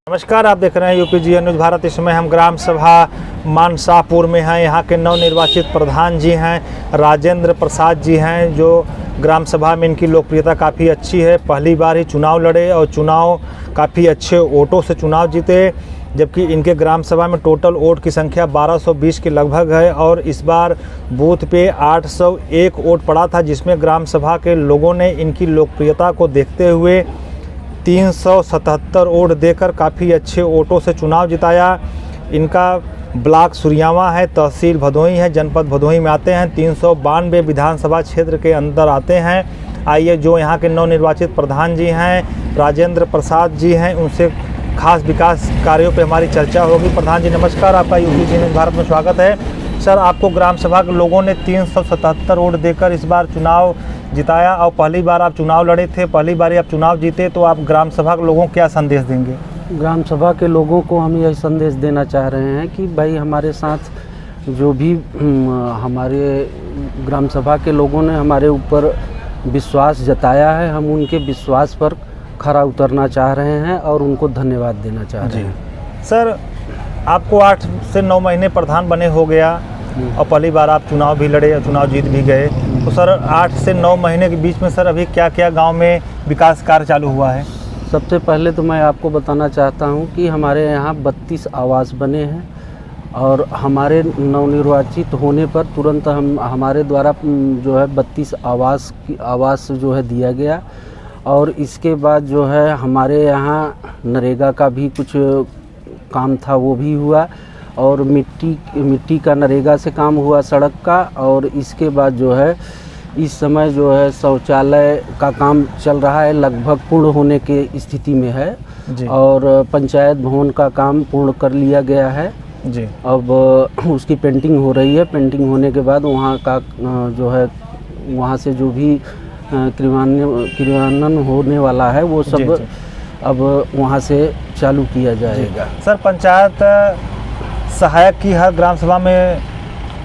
नमस्कार, आप देख रहे हैं यूपीजीएन न्यूज़ भारत। इस समय हम ग्राम सभा मानसापुर में हैं। यहाँ के नवनिर्वाचित प्रधान जी हैं राजेंद्र प्रसाद जी हैं, जो ग्राम सभा में इनकी लोकप्रियता काफ़ी अच्छी है। पहली बार ही चुनाव लड़े और चुनाव काफ़ी अच्छे वोटों से चुनाव जीते, जबकि इनके ग्राम सभा में टोटल वोट की संख्या 1220 के लगभग है और इस बार बूथ पे 801 वोट पड़ा था, जिसमें ग्राम सभा के लोगों ने इनकी लोकप्रियता को देखते हुए 377 वोट देकर काफ़ी अच्छे वोटों से चुनाव जिताया। इनका ब्लॉक सुरियावा है, तहसील भदोही है, जनपद भदोही में आते हैं। 392 विधानसभा क्षेत्र के अंदर आते हैं। आइए जो यहाँ के नवनिर्वाचित प्रधान जी हैं राजेंद्र प्रसाद जी हैं, उनसे खास विकास कार्यों पे हमारी चर्चा होगी। प्रधान जी नमस्कार, आपका यूपीजीएन भारत में स्वागत है। सर, आपको ग्राम सभा के लोगों ने 377 वोट देकर इस बार चुनाव जिताया और पहली बार आप चुनाव लड़े थे, पहली बार आप चुनाव जीते, तो आप ग्राम सभा के लोगों को क्या संदेश देंगे? ग्राम सभा के लोगों को हम यही संदेश देना चाह रहे हैं कि भाई हमारे साथ जो भी हमारे ग्राम सभा के लोगों ने हमारे ऊपर विश्वास जताया है, हम उनके विश्वास पर खरा उतरना चाह रहे हैं और उनको धन्यवाद देना चाह रहे हैं। सर, आपको 8 से 9 महीने प्रधान बने हो गया और पहली बार आप चुनाव भी लड़े और चुनाव जीत भी गए, तो सर 8 से 9 महीने के बीच में सर अभी क्या क्या गांव में विकास कार्य चालू हुआ है? सबसे पहले तो मैं आपको बताना चाहता हूं कि हमारे यहाँ 32 आवास बने हैं और हमारे नवनिर्वाचित होने पर तुरंत हमारे द्वारा जो है 32 आवास जो है दिया गया। और इसके बाद जो है हमारे यहाँ नरेगा का भी कुछ काम था, वो भी हुआ और मिट्टी का नरेगा से काम हुआ, सड़क का। और इसके बाद जो है इस समय जो है शौचालय का काम चल रहा है, लगभग पूर्ण होने के स्थिति में है जी। और पंचायत भवन का काम पूर्ण कर लिया गया है जी। अब उसकी पेंटिंग हो रही है। पेंटिंग होने के बाद वहाँ का जो है वहाँ से जो भी क्रियान्वयन होने वाला है वो सब जी। अब वहाँ से चालू किया जाएगा। सर, पंचायत सहायक की हर ग्राम सभा में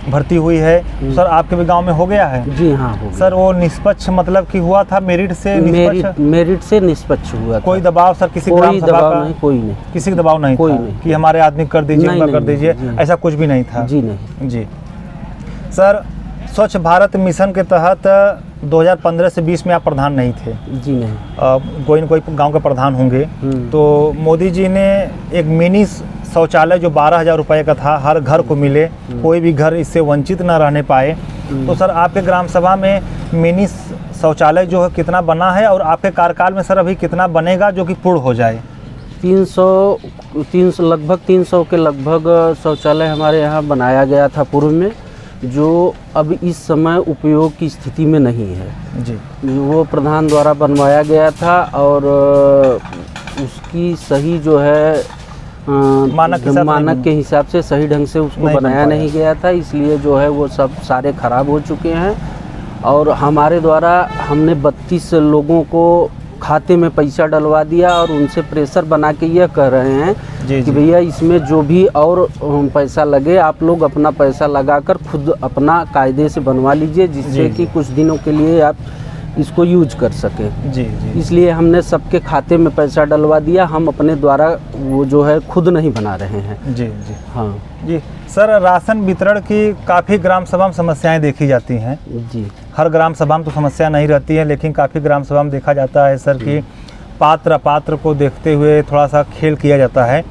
भर्ती हुई है, सर आपके भी गांव में हो गया है? जी हाँ, हो गया। सर, वो निष्पक्ष मतलब कि हुआ था, मेरिट से निष्पक्ष हुआ था। कोई दबाव सर किसी ग्राम सभा का? कोई नहीं, किसी का दबाव नहीं, कोई नहीं कि हमारे आदमी कर दीजिए, कर दीजिए, ऐसा कुछ भी नहीं था? जी नहीं जी। सर, स्वच्छ भारत मिशन के तहत 2015 से 20 में आप प्रधान नहीं थे? जी नहीं। कोई न कोई गांव के प्रधान होंगे, तो मोदी जी ने एक मिनी शौचालय जो 12,000 रुपये का था हर घर को मिले, कोई भी घर इससे वंचित न रहने पाए, तो सर आपके ग्राम सभा में मिनी शौचालय जो है कितना बना है और आपके कार्यकाल में सर अभी कितना बनेगा जो कि पूर्ण हो जाए? 300 लगभग 300 के लगभग शौचालय हमारे यहाँ बनाया गया था पूर्व में, जो अब इस समय उपयोग की स्थिति में नहीं है जी। वो प्रधान द्वारा बनवाया गया था और उसकी सही जो है मानक के हिसाब से सही ढंग से उसको बनाया नहीं गया था, इसलिए जो है वो सब सारे खराब हो चुके हैं। और हमारे द्वारा हमने 32 लोगों को खाते में पैसा डलवा दिया और उनसे प्रेशर बना के यह कह रहे हैं कि भैया इसमें जो भी और पैसा लगे आप लोग अपना पैसा लगाकर खुद अपना कायदे से बनवा लीजिए, जिससे कि कुछ दिनों के लिए आप इसको यूज कर सकें जी। इसलिए हमने सबके खाते में पैसा डलवा दिया, हम अपने द्वारा वो जो है खुद नहीं बना रहे हैं जी। हाँ जी। सर, राशन वितरण की काफ़ी ग्राम सभा में समस्याएं देखी जाती हैं जी। हर ग्राम सभा में तो समस्या नहीं रहती है, लेकिन काफ़ी ग्राम सभा में देखा जाता है सर कि पात्र अपात्र को देखते हुए थोड़ा सा खेल किया जाता है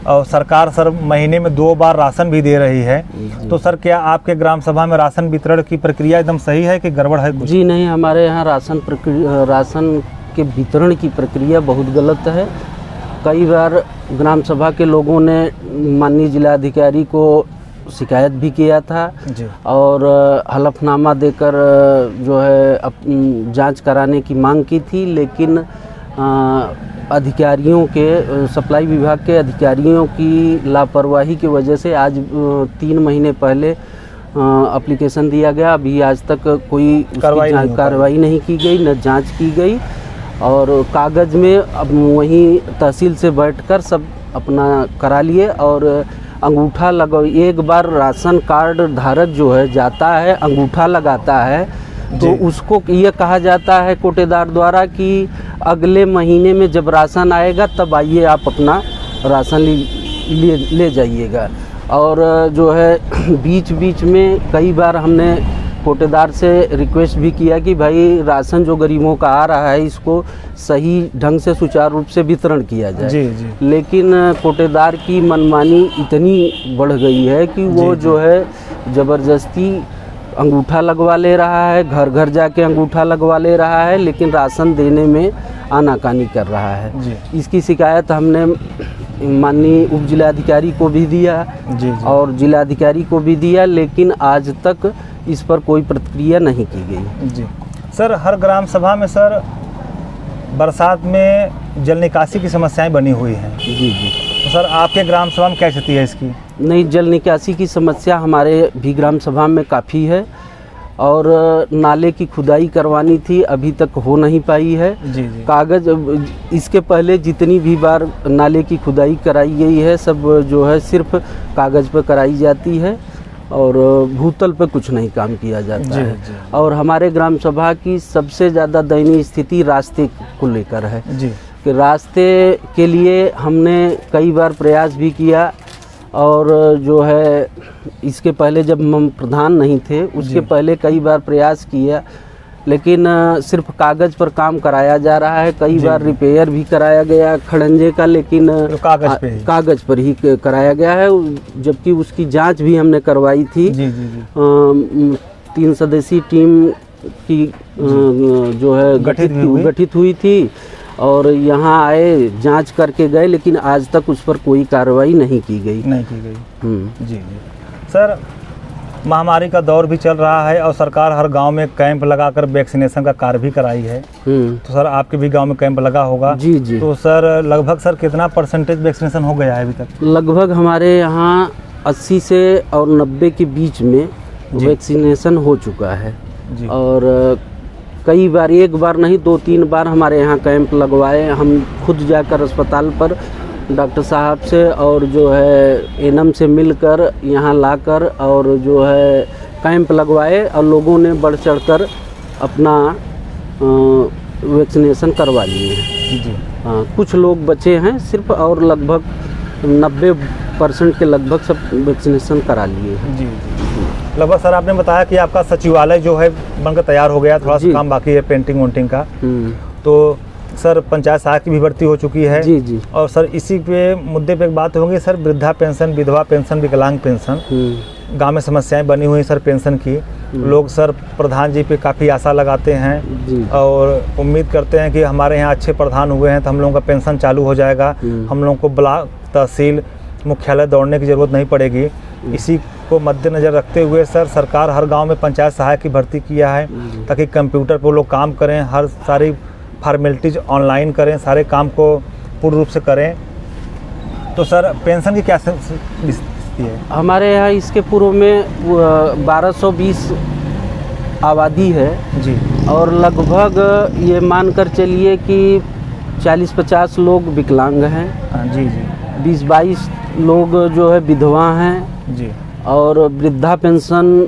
और सरकार सर महीने में 2 बार राशन भी दे रही है, तो सर क्या आपके ग्राम सभा में राशन वितरण की प्रक्रिया एकदम सही है कि गड़बड़ है कुछ? जी नहीं, हमारे यहाँ राशन के वितरण की प्रक्रिया बहुत गलत है। कई बार ग्राम सभा के लोगों ने माननीय जिलाधिकारी को शिकायत भी किया था जी। और हलफनामा देकर जो है जांच कराने की मांग की थी, लेकिन अधिकारियों के सप्लाई विभाग के अधिकारियों की लापरवाही की वजह से आज 3 महीने पहले एप्लीकेशन दिया गया, अभी आज तक कोई कार्रवाई नहीं की गई, न जांच की गई। और कागज़ में अब वहीं तहसील से बैठकर सब अपना करा लिए और अंगूठा लगा। एक बार राशन कार्ड धारक जो है जाता है, अंगूठा लगाता है, तो उसको ये कहा जाता है कोटेदार द्वारा कि अगले महीने में जब राशन आएगा तब आइए आप अपना राशन ले जाइएगा। और जो है बीच बीच में कई बार हमने कोटेदार से रिक्वेस्ट भी किया कि भाई राशन जो गरीबों का आ रहा है इसको सही ढंग से सुचारू रूप से वितरण किया जाए। जी जी। लेकिन कोटेदार की मनमानी इतनी बढ़ गई है कि वो जो है ज़बरदस्ती अंगूठा लगवा ले रहा है, घर घर जाके अंगूठा लगवा ले रहा है, लेकिन राशन देने में आनाकानी कर रहा है जी। इसकी शिकायत हमने माननीय उप जिलाधिकारी को भी दिया जी जी। और जिलाधिकारी को भी दिया, लेकिन आज तक इस पर कोई प्रतिक्रिया नहीं की गई। जी सर, हर ग्राम सभा में सर बरसात में जल निकासी की समस्याएं बनी हुई हैं। जी जी। तो सर आपके ग्राम सभा में क्या स्थिति है इसकी? नहीं, जल निकासी की समस्या हमारे भी ग्राम सभा में काफ़ी है और नाले की खुदाई करवानी थी, अभी तक हो नहीं पाई है। जी जी। कागज़ इसके पहले जितनी भी बार नाले की खुदाई कराई गई है सब जो है सिर्फ कागज़ पर कराई जाती है और भूतल पे कुछ नहीं काम किया जाता है। जी। और हमारे ग्राम सभा की सबसे ज़्यादा दयनीय स्थिति रास्ते को लेकर है जी। कि रास्ते के लिए हमने कई बार प्रयास भी किया और जो है इसके पहले जब हम प्रधान नहीं थे उसके पहले कई बार प्रयास किया, लेकिन सिर्फ कागज़ पर काम कराया जा रहा है। कई बार रिपेयर भी कराया गया खड़ंजे का, लेकिन तो कागज़ पर ही कराया गया है, जबकि उसकी जांच भी हमने करवाई थी। जी जी जी। 3 सदस्यीय टीम की जो है गठित हुई थी और यहाँ आए, जांच करके गए, लेकिन आज तक उस पर कोई कार्रवाई नहीं की गई। जी जी। सर महामारी का दौर भी चल रहा है और सरकार हर गांव में कैंप लगाकर वैक्सीनेशन का कार्य भी कराई है। तो सर आपके भी गांव में कैंप लगा होगा? जी जी। तो सर लगभग सर कितना परसेंटेज वैक्सीनेशन हो गया है अभी तक? लगभग हमारे यहाँ 80 से और 90 के बीच में वैक्सीनेशन हो चुका है जी। और कई बार, एक बार नहीं 2-3 बार हमारे यहाँ कैंप लगवाए। हम खुद जाकर अस्पताल पर डॉक्टर साहब से और जो है एनएम से मिलकर यहाँ लाकर और जो है कैंप लगवाए और लोगों ने बढ़ चढ़कर अपना वैक्सीनेशन करवा लिए हैं। जी। कुछ लोग बचे हैं सिर्फ और लगभग 90% के लगभग सब वैक्सीनेशन करा लिए हैं। जी। लगभग सर आपने बताया कि आपका सचिवालय जो है बनकर तैयार हो गया, थोड़ा सा काम बाकी है पेंटिंग वोंटिंग का। तो सर पंचायत सहायक की भी भर्ती हो चुकी है। जी जी। और सर इसी पे मुद्दे पे एक बात होगी सर, वृद्धा पेंशन, विधवा पेंशन, विकलांग पेंशन, गांव में समस्याएं बनी हुई सर पेंशन की। लोग सर प्रधान जी पे काफ़ी आशा लगाते हैं और उम्मीद करते हैं कि हमारे यहाँ अच्छे प्रधान हुए हैं तो हम लोगों का पेंशन चालू हो जाएगा, हम लोगों को ब्लॉक तहसील मुख्यालय दौड़ने की ज़रूरत नहीं पड़ेगी। इसी को मद्देनज़र रखते हुए सर सरकार हर गांव में पंचायत सहायक की भर्ती किया है ताकि कंप्यूटर पर लोग काम करें, हर सारी फॉर्मेलिटीज ऑनलाइन करें, सारे काम को पूर्ण रूप से करें। तो सर पेंशन की क्या स्थिति है? हमारे यहाँ इसके पूर्व में 1220 आबादी है जी और लगभग ये मानकर चलिए कि 40-50 लोग विकलांग हैं। जी जी। 20-22 लोग जो है विधवा हैं जी। और वृद्धा पेंशन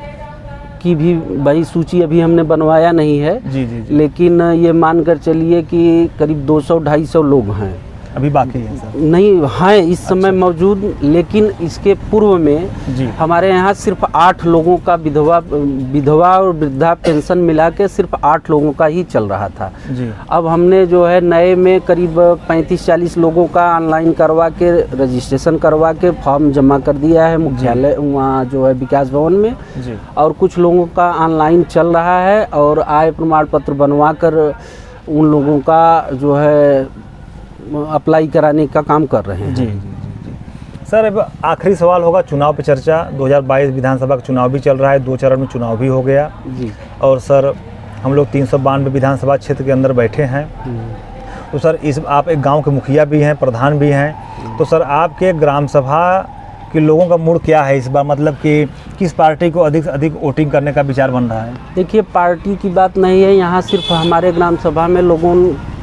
की भी भाई सूची अभी हमने बनवाया नहीं है जी जी जी। लेकिन ये मानकर चलिए कि करीब 200-250 लोग हैं अभी बाकी है सर? नहीं हैं इस समय मौजूद, लेकिन इसके पूर्व में जी हमारे यहाँ सिर्फ 8 लोगों का विधवा और वृद्धा पेंशन मिला के सिर्फ 8 लोगों का ही चल रहा था जी। अब हमने जो है नए में करीब 35-40 लोगों का ऑनलाइन करवा के रजिस्ट्रेशन करवा के फॉर्म जमा कर दिया है मुख्यालय वहाँ जो है विकास भवन में जी। और कुछ लोगों का ऑनलाइन चल रहा है और आय प्रमाण पत्र बनवा कर उन लोगों का जो है अप्लाई कराने का काम कर रहे हैं जी जी जी जी। सर अब आखिरी सवाल होगा चुनाव पे चर्चा। 2022 विधानसभा का चुनाव भी चल रहा है, 2 चरण में चुनाव भी हो गया जी। और सर हम लोग 392 विधानसभा क्षेत्र के अंदर बैठे हैं। तो सर इस आप एक गांव के मुखिया भी हैं, प्रधान भी हैं, तो सर आपके ग्राम सभा के लोगों का मूड क्या है इस बार, मतलब कि किस पार्टी को अधिक से अधिक वोटिंग करने का विचार बन रहा है? देखिए पार्टी की बात नहीं है, यहाँ सिर्फ हमारे ग्राम सभा में लोगों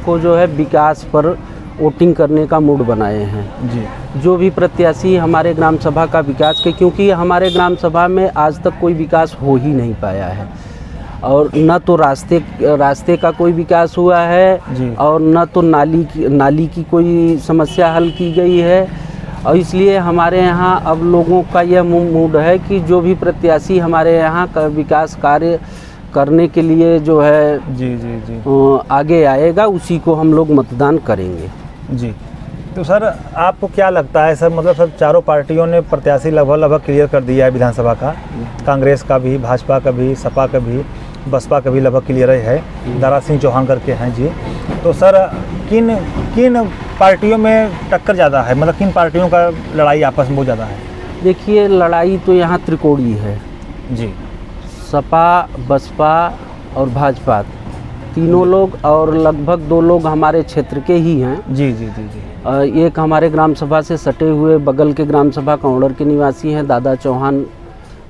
को जो है विकास पर वोटिंग करने का मूड बनाए हैं जी। जो भी प्रत्याशी हमारे ग्राम सभा का विकास के, क्योंकि हमारे ग्राम सभा में आज तक कोई विकास हो ही नहीं पाया है और न तो रास्ते का कोई विकास हुआ है और न तो नाली की कोई समस्या हल की गई है और इसलिए हमारे यहाँ अब लोगों का यह मूड है कि जो भी प्रत्याशी हमारे यहाँ का विकास कार्य करने के लिए जो है जी जी जी आगे आएगा उसी को हम लोग मतदान करेंगे। जी। तो सर आपको क्या लगता है सर, मतलब सब चारों पार्टियों ने प्रत्याशी लगभग क्लियर कर दिया है विधानसभा का, कांग्रेस का भी, भाजपा का भी, सपा का भी, बसपा का भी लगभग क्लियर है, दारा सिंह चौहान करके हैं जी। तो सर किन किन पार्टियों में टक्कर ज़्यादा है, मतलब किन पार्टियों का लड़ाई आपस में बहुत ज़्यादा है? देखिए लड़ाई तो यहाँ त्रिकोणीय है जी, सपा, बसपा और भाजपा तीनों लोग, और लगभग 2 लोग हमारे क्षेत्र के ही हैं। जी जी जी जी। एक हमारे ग्राम सभा से सटे हुए बगल के ग्राम सभा काउंडर के निवासी हैं दादा चौहान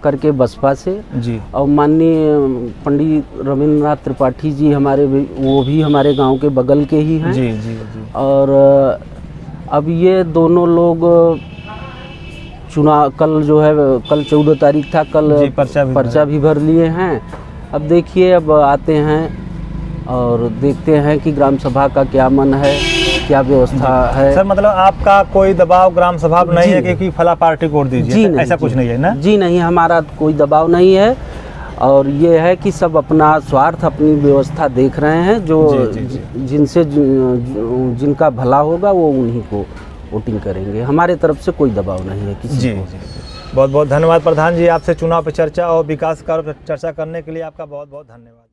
करके बसपा से जी, और माननीय पंडित रविंद्रनाथ त्रिपाठी जी हमारे वो भी हमारे गांव के बगल के ही हैं। जी जी जी। और अब ये दोनों लोग चुनाव कल जो है, कल 14 तारीख था, कल पर्चा भी भर लिए हैं। अब देखिए अब आते हैं और देखते हैं कि ग्राम सभा का क्या मन है, क्या व्यवस्था है। सर मतलब आपका कोई दबाव ग्राम सभा में नहीं है कि फला पार्टी को वोट दीजिए, ऐसा कुछ नहीं है ना? जी नहीं, हमारा कोई दबाव नहीं है, और ये है कि सब अपना स्वार्थ, अपनी व्यवस्था देख रहे हैं, जो जिनसे जिनका भला होगा वो उन्हीं को वोटिंग करेंगे। हमारे तरफ से कोई दबाव नहीं है किसी को। जी। बहुत बहुत धन्यवाद प्रधान जी, आपसे चुनाव पर चर्चा और विकास कार्य पर चर्चा करने के लिए आपका बहुत बहुत धन्यवाद।